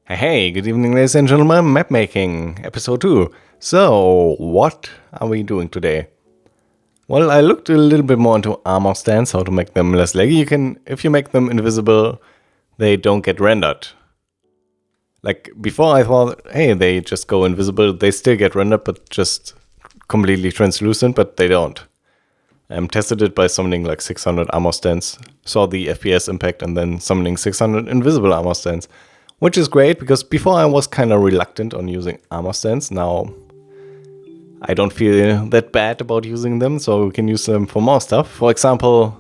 Hey, good evening, ladies and gentlemen. Map making, episode 2. So, what are we doing today? Well, I looked a little bit more into armor stands, how to make them less laggy. If you make them invisible, they don't get rendered. Like, before I thought, hey, they just go invisible, they still get rendered, but just completely translucent, but they don't. Tested it by summoning like 600 armor stands, saw the FPS impact, and then summoning 600 invisible armor stands. Which is great, because before I was kind of reluctant on using armor stands. Now I don't feel that bad about using them, so we can use them for more stuff. For example,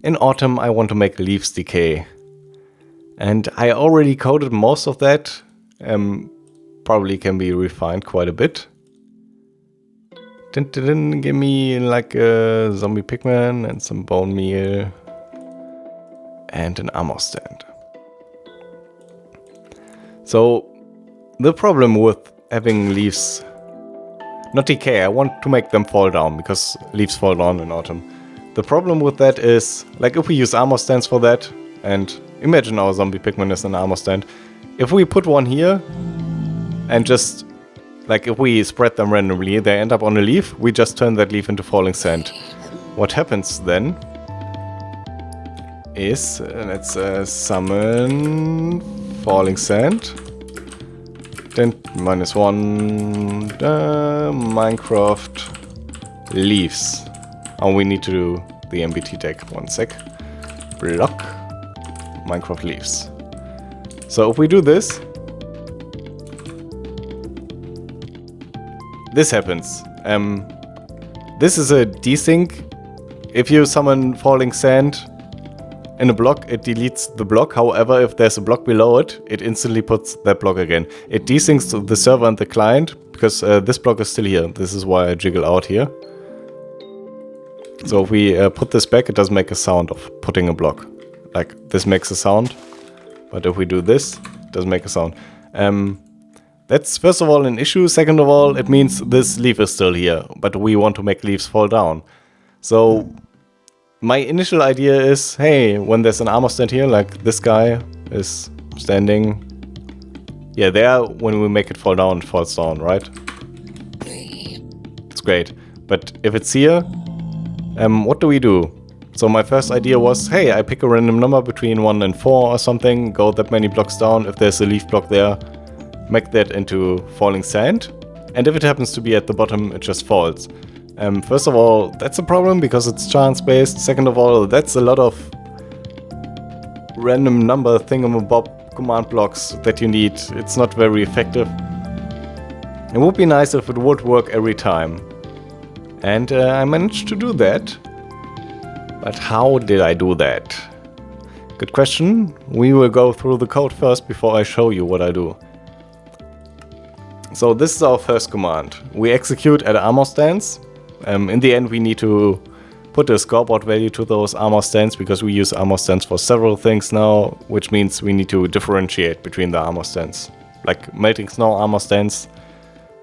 in autumn I want to make leaves decay. And I already coded most of that. Probably can be refined quite a bit. Give me like a zombie pigman and some bone meal. And an armor stand. So, the problem with having leaves not decay, I want to make them fall down, because leaves fall down in autumn. The problem with that is, like if we use armor stands for that, and imagine our zombie pigman is an armor stand, if we put one here, and just, like if we spread them randomly, they end up on a leaf, we just turn that leaf into falling sand. What happens then is, let's summon falling sand. Then -1 Minecraft leaves. Oh, we need to do the MBT tag. 1 sec. Block Minecraft leaves. So if we do this, this happens. This is a desync. If you summon falling sand in a block, it deletes the block. However, if there's a block below it, it instantly puts that block again. It desyncs the server and the client, because this block is still here. This is why I jiggle out here. So if we put this back, it doesn't make a sound of putting a block. Like, this makes a sound, but if we do this, it doesn't make a sound. That's first of all an issue. Second of all, it means this leaf is still here, but we want to make leaves fall down. So my initial idea is, hey, when there's an armor stand here, like this guy is standing, yeah, there, when we make it fall down, it falls down, right? It's great. But if it's here, what do we do? So my first idea was, hey, I pick a random number between 1 and 4 or something, go that many blocks down. If there's a leaf block there, make that into falling sand. And if it happens to be at the bottom, it just falls. First of all, that's a problem because it's chance-based. Second of all, that's a lot of random number thingamabob command blocks that you need. It's not very effective. It would be nice if it would work every time. And I managed to do that. But how did I do that? Good question. We will go through the code first before I show you what I do. So this is our first command. We execute at armor stands. In the end, we need to put a scoreboard value to those armor stands, because we use armor stands for several things now, which means we need to differentiate between the armor stands. Like melting snow armor stands,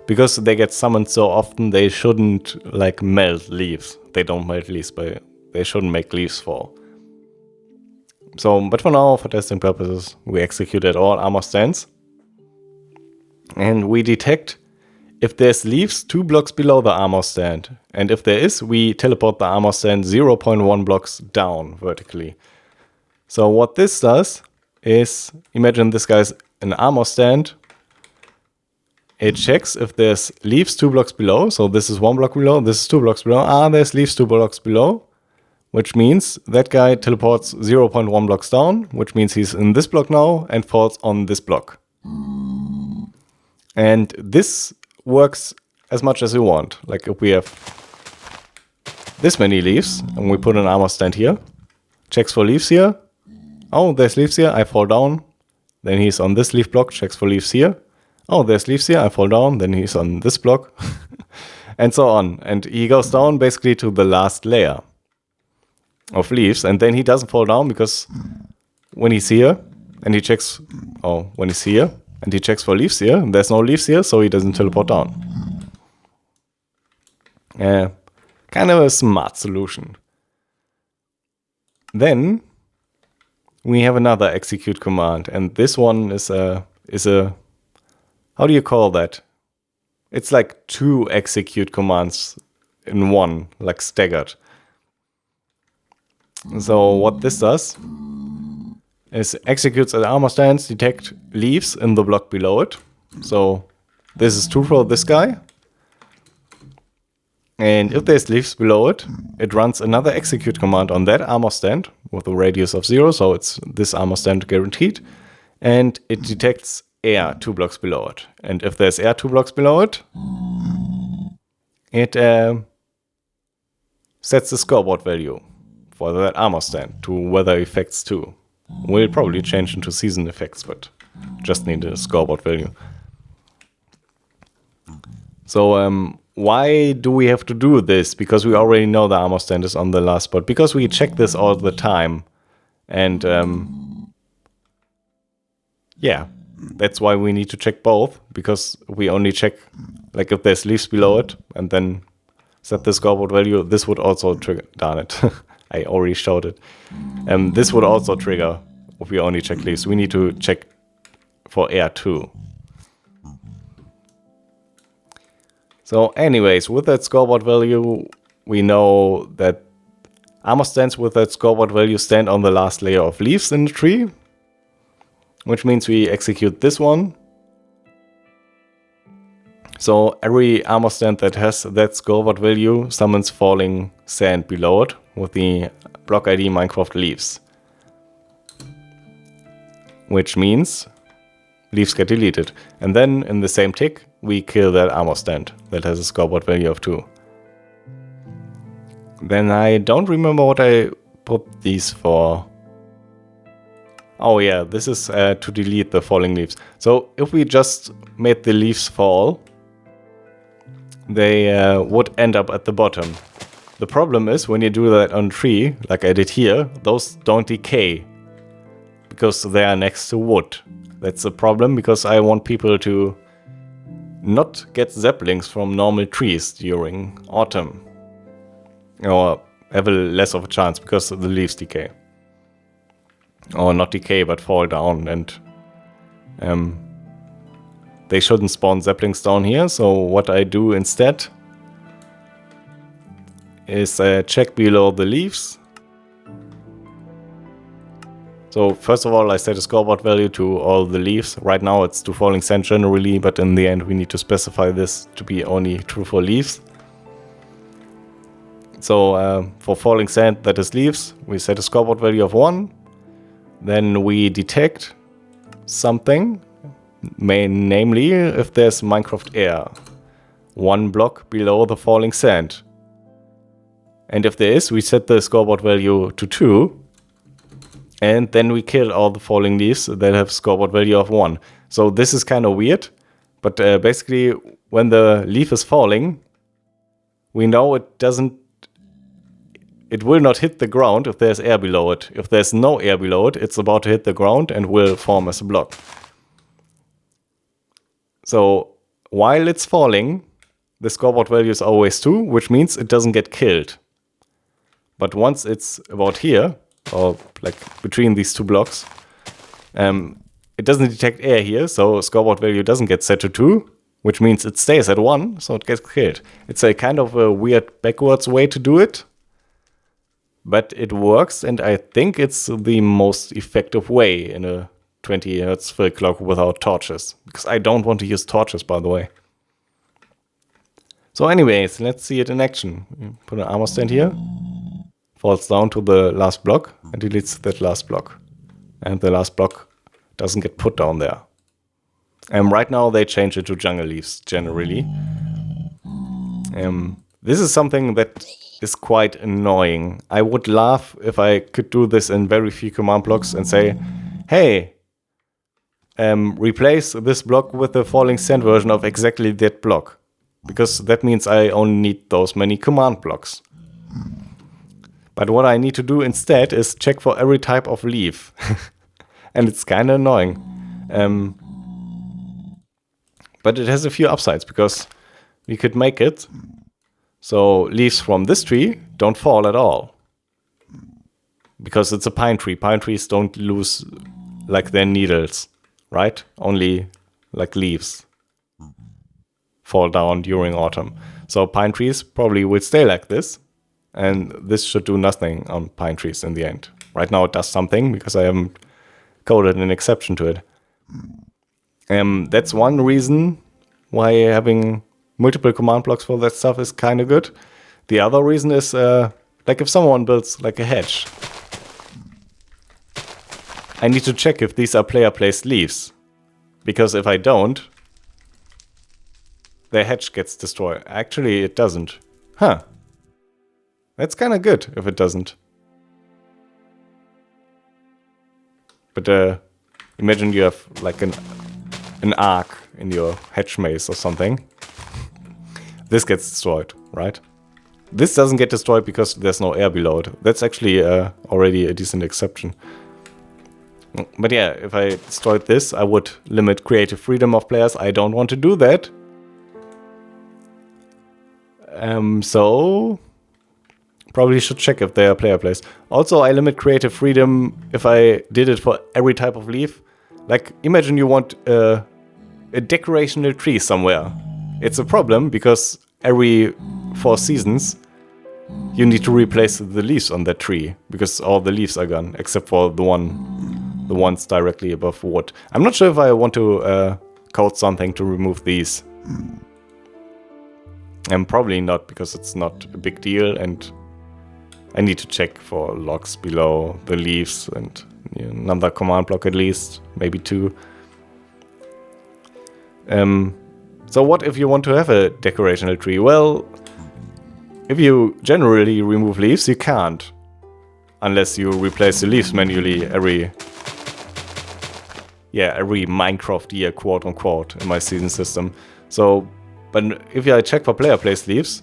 because they get summoned so often, they shouldn't like melt leaves. They don't melt leaves, but they shouldn't make leaves fall. So, but for now, for testing purposes, we execute at all armor stands. And we detect if there's leaves 2 blocks below the armor stand. And if there is, we teleport the armor stand 0.1 blocks down vertically. So what this does is, imagine this guy's an armor stand. It checks if there's leaves 2 blocks below. So this is 1 block below, this is 2 blocks below. There's leaves 2 blocks below. Which means that guy teleports 0.1 blocks down. Which means he's in this block now and falls on this block. And this works as much as you want. Like if we have this many leaves and we put an armor stand here, checks for leaves here. Oh, there's leaves here, I fall down. Then he's on this leaf block, checks for leaves here. Oh, there's leaves here, I fall down. Then he's on this block. And so on. And he goes down basically to the last layer of leaves. And then he doesn't fall down, because when he's here and he checks, when he's here, and he checks for leaves here. There's no leaves here, so he doesn't teleport down. Kind of a smart solution. Then we have another execute command, and this one is is a, how do you call that? It's like 2 execute commands in one, like staggered. So what this does is executes at armor stance, detect leaves in the block below it. So this is true for this guy. And if there's leaves below it, it runs another execute command on that armor stand with a radius of 0, so it's this armor stand guaranteed. And it detects air 2 blocks below it. And if there's air 2 blocks below it, it sets the scoreboard value for that armor stand to weather effects 2. Will probably change into season effects, but just need a scoreboard value. So why do we have to do this? Because we already know the armor stand is on the last spot. Because we check this all the time. And yeah, that's why we need to check both. Because we only check, like if there's leaves below it, and then set the scoreboard value, this would also trigger. Darn it, I already showed it. This would also trigger if we only check leaves. We need to check for air too. So anyways, with that scoreboard value, we know that armor stands with that scoreboard value stand on the last layer of leaves in the tree, which means we execute this one. So every armor stand that has that scoreboard value summons falling sand below it with the block ID Minecraft leaves. Which means leaves get deleted. And then in the same tick, we kill that armor stand that has a scoreboard value of 2. Then I don't remember what I put these for. Oh yeah, this is to delete the falling leaves. So if we just made the leaves fall, they would end up at the bottom. The problem is when you do that on a tree, like I did here, those don't decay because they are next to wood. That's a problem because I want people to not get saplings from normal trees during autumn. Or have a less of a chance because the leaves decay. Or not decay, but fall down. And they shouldn't spawn saplings down here. So what I do instead is check below the leaves. So first of all, I set a scoreboard value to all the leaves. Right now it's to falling sand generally, but in the end we need to specify this to be only true for leaves. So for falling sand, that is leaves, we set a scoreboard value of 1. Then we detect something, namely if there's Minecraft air, 1 block below the falling sand. And if there is, we set the scoreboard value to 2. And then we kill all the falling leaves that have scoreboard value of 1. So this is kind of weird, but basically when the leaf is falling, we know it will not hit the ground if there's air below it. If there's no air below it, it's about to hit the ground and will form as a block. So while it's falling, the scoreboard value is always 2, which means it doesn't get killed. But once it's about here, or like between these 2 blocks, it doesn't detect air here, so scoreboard value doesn't get set to 2, which means it stays at 1, so it gets killed. It's a kind of a weird backwards way to do it, but it works, and I think it's the most effective way in a 20 Hz fill clock without torches, because I don't want to use torches, by the way. So anyways, let's see it in action. We put an armor stand here. Falls down to the last block and deletes that last block. And the last block doesn't get put down there. And right now they change it to jungle leaves, generally. This is something that is quite annoying. I would laugh if I could do this in very few command blocks and say, hey, replace this block with the falling sand version of exactly that block. Because that means I only need those many command blocks. But what I need to do instead is check for every type of leaf. And it's kind of annoying. But it has a few upsides, because we could make it so leaves from this tree don't fall at all. Because it's a pine tree. Pine trees don't lose like their needles right? Only like leaves fall down during autumn. So pine trees probably will stay like this, and this should do nothing on pine trees in the end. Right now it does something because I haven't coded an exception to it. That's one reason why having multiple command blocks for that stuff is kind of good. The other reason is like if someone builds like a hedge, I need to check if these are player-placed leaves, because if I don't, the hedge gets destroyed. Actually, it doesn't. Huh. That's kind of good if it doesn't. But imagine you have like an arc in your hedge maze or something. This gets destroyed, right? This doesn't get destroyed because there's no air below it. That's actually already a decent exception. But yeah, if I destroyed this, I would limit creative freedom of players. I don't want to do that. So probably should check if they are player plays. Also, I limit creative freedom if I did it for every type of leaf. Like, imagine you want a decorational tree somewhere. It's a problem because every 4 seasons you need to replace the leaves on that tree because all the leaves are gone except for the ones directly above wood. I'm not sure if I want to code something to remove these. And probably not, because it's not a big deal, and I need to check for logs below the leaves and another command block at least, maybe 2. So what if you want to have a decorational tree? Well, if you generally remove leaves, you can't. Unless you replace the leaves manually every Minecraft year, quote unquote, in my season system. So, but if I check for player placed leaves,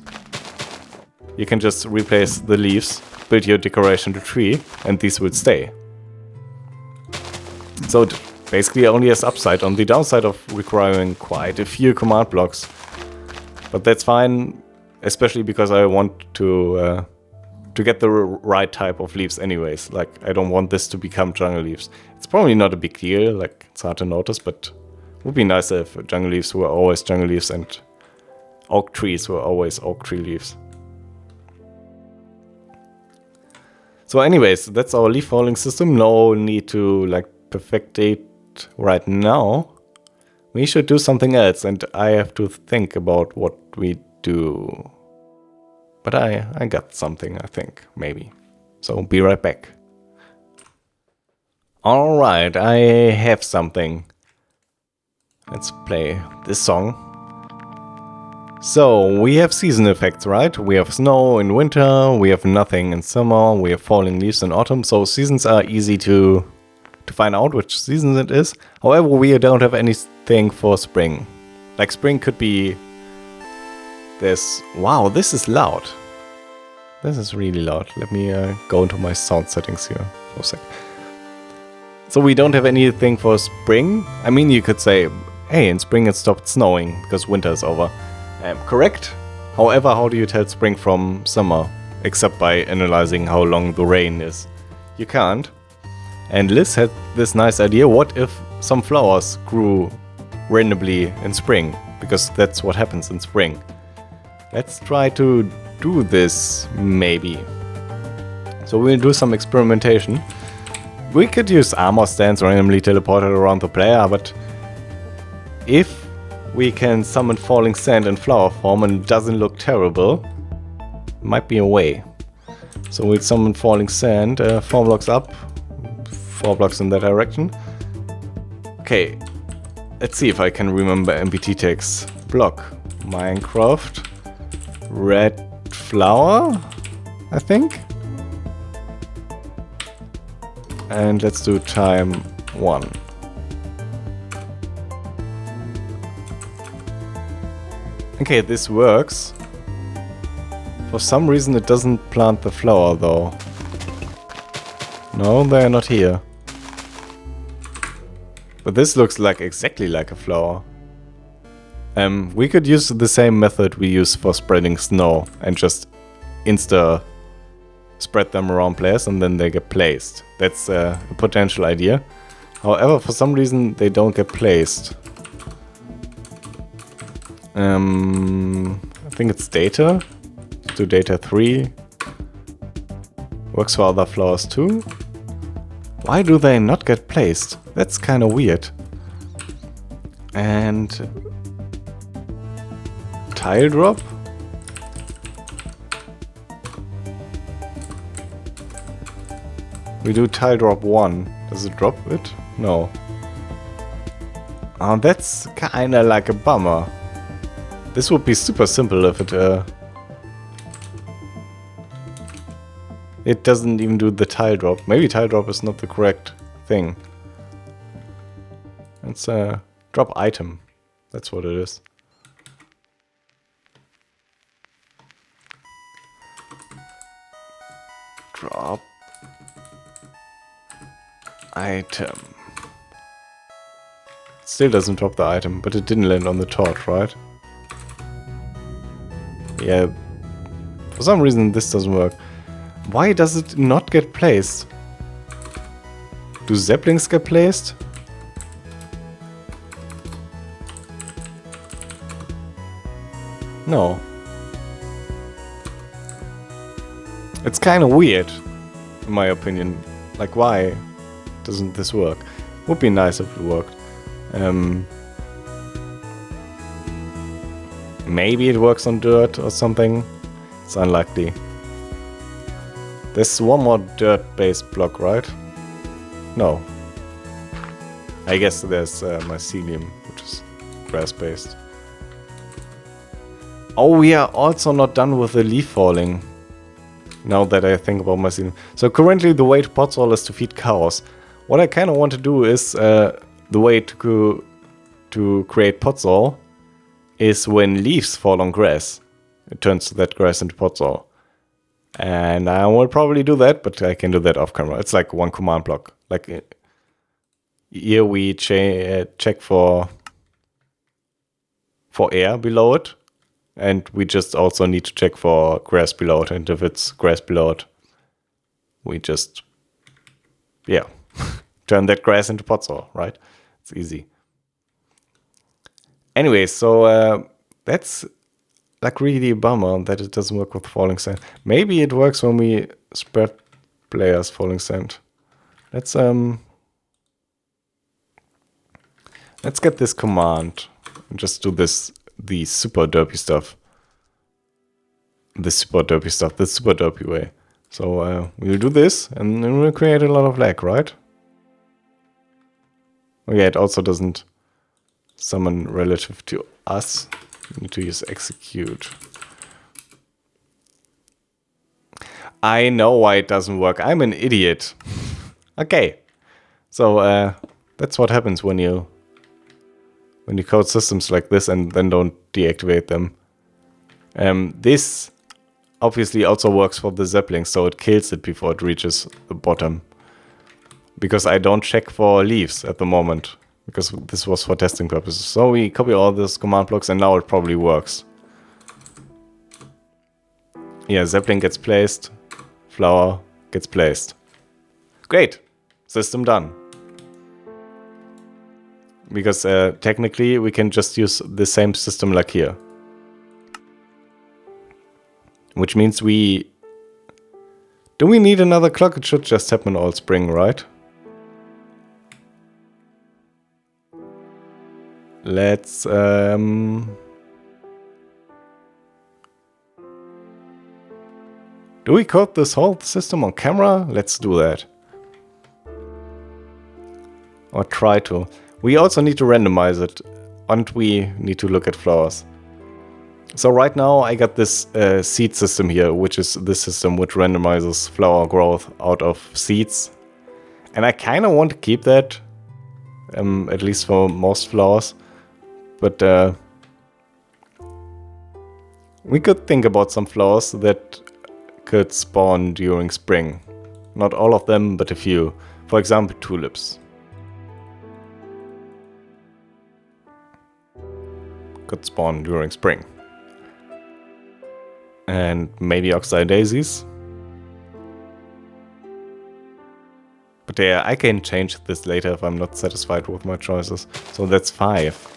you can just replace the leaves, build your decorational tree, and these will stay. So it basically only has upside on the downside of requiring quite a few command blocks. But that's fine, especially because I want to get the right type of leaves anyways. Like, I don't want this to become jungle leaves. It's probably not a big deal, like, it's hard to notice, but it would be nice if jungle leaves were always jungle leaves and oak trees were always oak tree leaves. So anyways, that's our leaf falling system. No need to like perfect it right now. We should do something else, and I have to think about what we do. But I got something, I think, maybe. So be right back. Alright, I have something. Let's play this song. So, we have season effects, right? We have snow in winter, we have nothing in summer, we have falling leaves in autumn. So seasons are easy to find out which season it is. However, we don't have anything for spring. Like, spring could be this. Wow, this is loud. This is really loud. Let me go into my sound settings here for a sec. So we don't have anything for spring. I mean, you could say, hey, in spring it stopped snowing because winter is over. Correct. However, how do you tell spring from summer? Except by analyzing how long the rain is. You can't. And Liz had this nice idea. What if some flowers grew randomly in spring? Because that's what happens in spring. Let's try to do this, maybe. So we'll do some experimentation. We could use armor stands randomly teleported around the player, but if we can summon falling sand in flower form and it doesn't look terrible, might be a way. So we'll summon falling sand, 4 blocks up, 4 blocks in that direction. Okay, let's see if I can remember MPT tags. Block, Minecraft, red flower, I think. And let's do time 1. Okay, this works. For some reason it doesn't plant the flower though. No, they're not here. But this looks like exactly like a flower. We could use the same method we use for spreading snow and just insta spread them around players and then they get placed. That's a potential idea. However, for some reason they don't get placed. I think it's data. Do data 3. Works for other flowers too. Why do they not get placed? That's kind of weird. And tile drop. We do tile drop 1. Does it drop it? No. Oh, that's kinda like a bummer. This would be super simple if it doesn't even do the tile drop. Maybe tile drop is not the correct thing. It's a drop item. That's what it is. Drop item. Still doesn't drop the item, but it didn't land on the torch, right? Yeah. For some reason this doesn't work. Why does it not get placed? Do Zeppelins get placed? No. It's kind of weird, in my opinion. Like, why doesn't this work? Would be nice if it worked. Maybe it works on dirt or something. It's unlikely. There's one more dirt-based block, right? No. I guess there's mycelium, which is grass-based. Oh, we are also not done with the leaf falling. Now that I think about mycelium. So currently the way to pot soil is to feed cows. What I kind of want to do is the way to create pot soil is when leaves fall on grass. It turns that grass into pot soil. And I will probably do that, but I can do that off camera. It's like one command block. Like here we check for air below it. And we just also need to check for grass below it. And if it's grass below it, we just, yeah, turn that grass into pot soil, right? It's easy. Anyway, so that's like really a bummer that it doesn't work with falling sand. Maybe it works when we spread players falling sand. Let's get this command and just do the super derpy stuff. The super derpy way. So we'll do this and then we'll create a lot of lag, right? Oh yeah, it also doesn't summon relative to us. We need to use execute. I know why it doesn't work. I'm an idiot. Okay. So that's what happens when you code systems like this and then don't deactivate them. This obviously also works for the Zeppelin, so it kills it before it reaches the bottom. Because I don't check for leaves at the moment. Because this was for testing purposes. So we copy all these command blocks and now it probably works. Yeah, Zeppelin gets placed. Flower gets placed. Great. System done. Because technically we can just use the same system like here. Which means do we need another clock? It should just happen all spring, right? Let's do we code this whole system on camera? Let's do that. Or try to. We also need to randomize it. And we need to look at flowers. So right now I got this seed system here, which is this system which randomizes flower growth out of seeds. And I kind of want to keep that, at least for most flowers. But we could think about some flowers that could spawn during spring. Not all of them, but a few. For example, tulips. Could spawn during spring. And maybe oxeye daisies. But yeah, I can change this later if I'm not satisfied with my choices. So that's 5.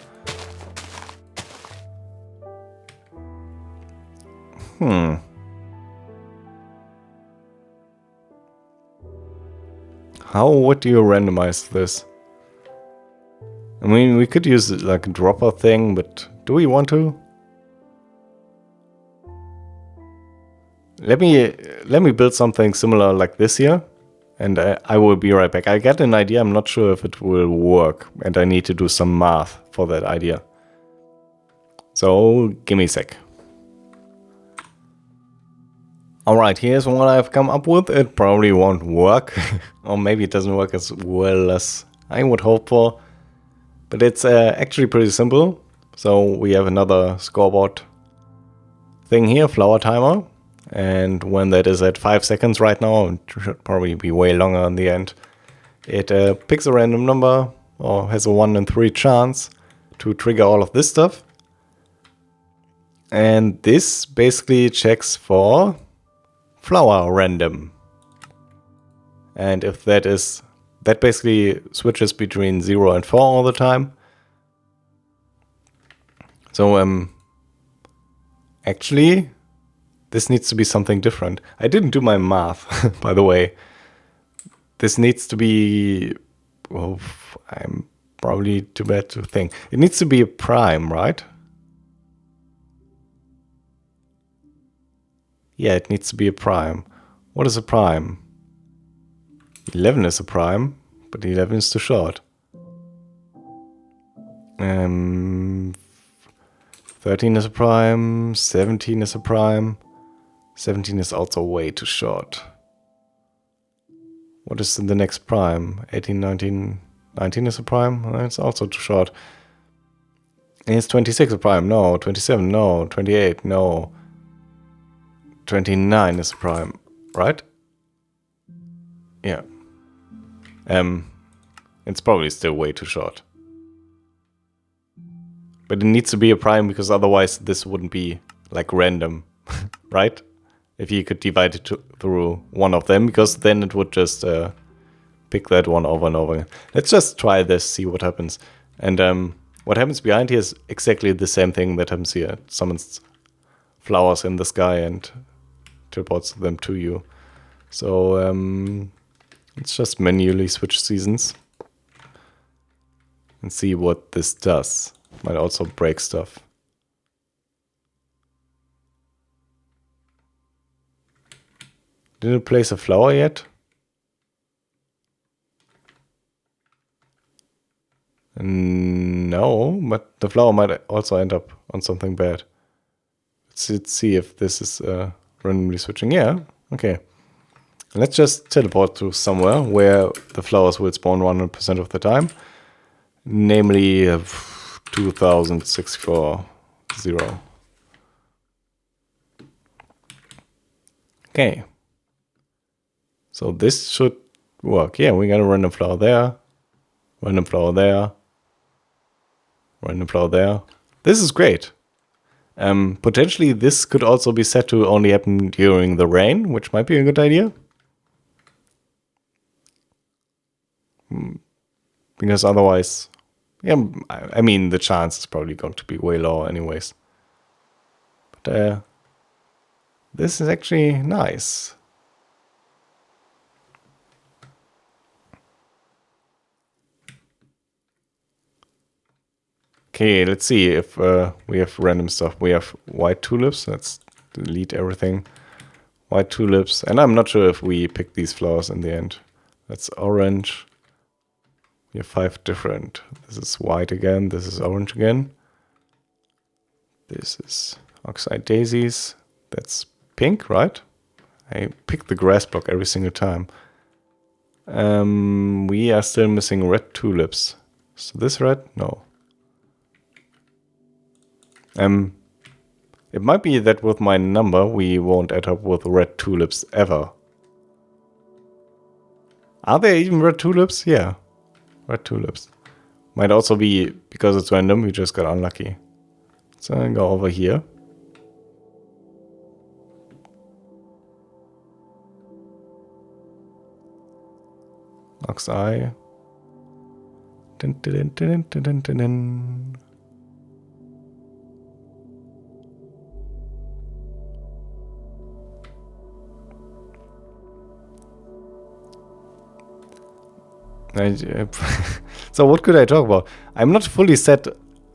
How would you randomize this? I mean, we could use like a dropper thing, but do we want to? Let me build something similar like this here, and I will be right back. I got an idea, I'm not sure if it will work, and I need to do some math for that idea. So, give me a sec. Alright, here's what I've come up with. It probably won't work, or maybe it doesn't work as well as I would hope for. But it's actually pretty simple. So we have another scoreboard thing here, flower timer. And when that is at 5 seconds right now, it should probably be way longer in the end, it picks a random number, or has a 1 in 3 chance to trigger all of this stuff. And this basically checks for flower random. And if that is, that basically switches between 0 and 4 all the time. So actually this needs to be something different. I didn't do my math, by the way. This needs to be, well, I'm probably too bad to think. It needs to be a prime, right? Yeah, it needs to be a prime. What is a prime? 11 is a prime, but 11 is too short. 13 is a prime, 17 is a prime. 17 is also way too short. What is in the next prime? 18, 19, 19 is a prime? It's also too short. Is 26 a prime? No. 27? No. 28? No. 29 is a prime, right? Yeah. It's probably still way too short. But it needs to be a prime because otherwise this wouldn't be like random, right? If you could divide it through one of them, because then it would just pick that one over and over again. Let's just try this, see what happens. And what happens behind here is exactly the same thing that happens here. It summons flowers in the sky and teleports them to you. So let's just manually switch seasons and see what this does. Might also break stuff. Did it place a flower yet? No, but the flower might also end up on something bad. Let's see if this is randomly switching. Yeah, okay. Let's just teleport to somewhere where the flowers will spawn 100% of the time. Namely 2064. Okay. So this should work. Yeah, we got a random flower there. Random flower there. Random flower there. This is great. Potentially this could also be set to only happen during the rain, which might be a good idea. Because otherwise, yeah, I mean, the chance is probably going to be way lower anyways. But this is actually nice. Okay, let's see if we have random stuff. We have white tulips. Let's delete everything. White tulips. And I'm not sure if we pick these flowers in the end. That's orange. We have 5 different. This is white again. This is orange again. This is oxide daisies. That's pink, right? I pick the grass block every single time. We are still missing red tulips. So this red? No. It might be that with my number we won't end up with red tulips ever. Are there even red tulips? Yeah. Red tulips. Might also be because it's random, we just got unlucky. So I go over here. Ox eye. Dun, dun, dun, dun, dun, dun, dun. So what could I talk about? I'm not fully set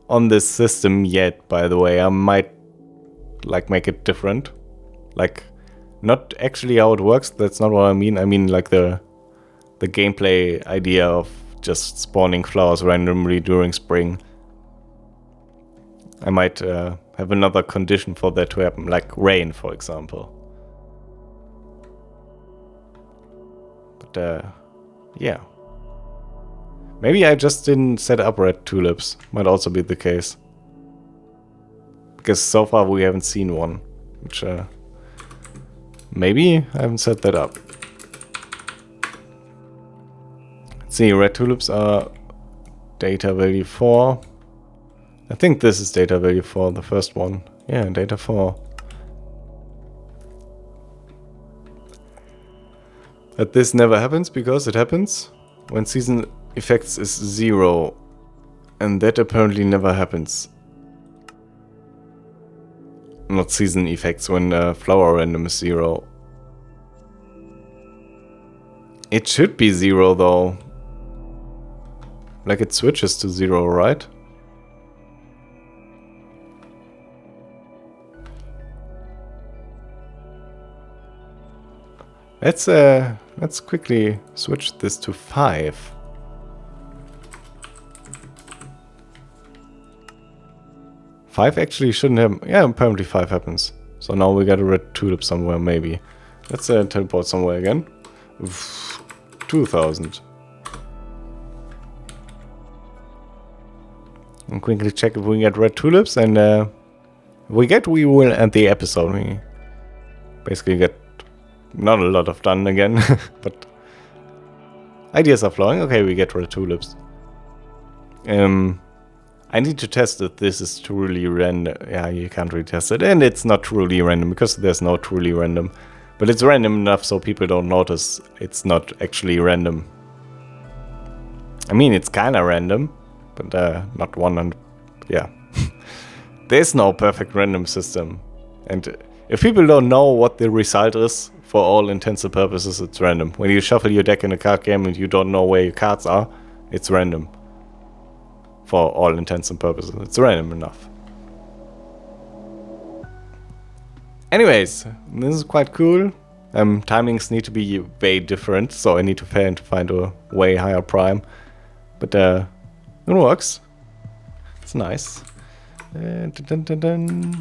on this system yet, by the way. I might like make it different. Like not actually how it works, that's not what I mean. I mean like the gameplay idea of just spawning flowers randomly during spring. I might have another condition for that to happen, like rain, for example. But yeah. Maybe I just didn't set up red tulips. Might also be the case. Because so far we haven't seen one. Which, maybe I haven't set that up. Let's see, red tulips are data value 4. I think this is data value 4, the first one. Yeah, data 4. But this never happens because it happens when season effects is 0, and that apparently never happens. Not season effects, when flower random is 0. It should be 0 though. Like it switches to 0, right? Let's quickly switch this to 5. Five actually shouldn't have... Yeah, apparently 5 happens. So now we got a red tulip somewhere, maybe. Let's teleport somewhere again. 2000. And quickly check if we get red tulips, and if we will end the episode. We basically get not a lot of done again, but ideas are flowing. Okay, we get red tulips. I need to test if this is truly random. Yeah, you can't really test it. And it's not truly random because there's no truly random. But it's random enough so people don't notice it's not actually random. I mean, it's kind of random, but not 100. Yeah. There's no perfect random system. And if people don't know what the result is, for all intents and purposes, it's random. When you shuffle your deck in a card game and you don't know where your cards are, it's random. For all intents and purposes. It's random enough. Anyways, this is quite cool. Timings need to be way different, so I need to find a way higher prime. But it works. It's nice. Dun, dun, dun, dun.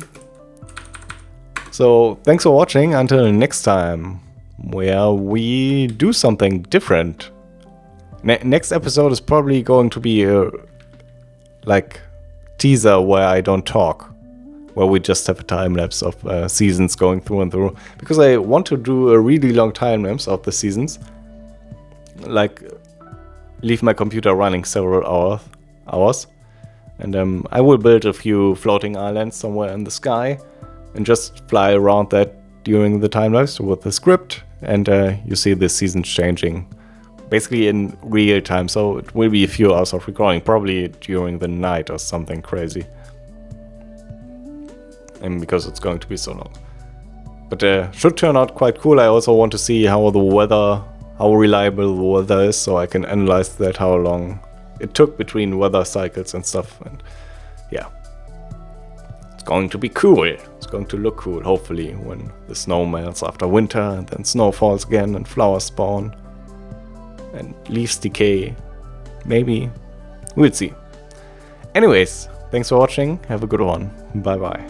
So thanks for watching. Until next time, where we do something different. Next episode is probably going to be a like teaser where I don't talk, where we just have a time lapse of seasons going through and through, because I want to do a really long time lapse of the seasons, like leave my computer running several hours, and I will build a few floating islands somewhere in the sky and just fly around that during the time lapse with the script, and you see the seasons changing basically in real time, so it will be a few hours of recording, probably during the night or something crazy. And because it's going to be so long. But should turn out quite cool. I also want to see how reliable the weather is, so I can analyze that, how long it took between weather cycles and stuff. And yeah. It's going to be cool. It's going to look cool, hopefully, when the snow melts after winter, and then snow falls again, and flowers spawn. And leaves decay. Maybe. We'll see. Anyways, thanks for watching. Have a good one. Bye bye.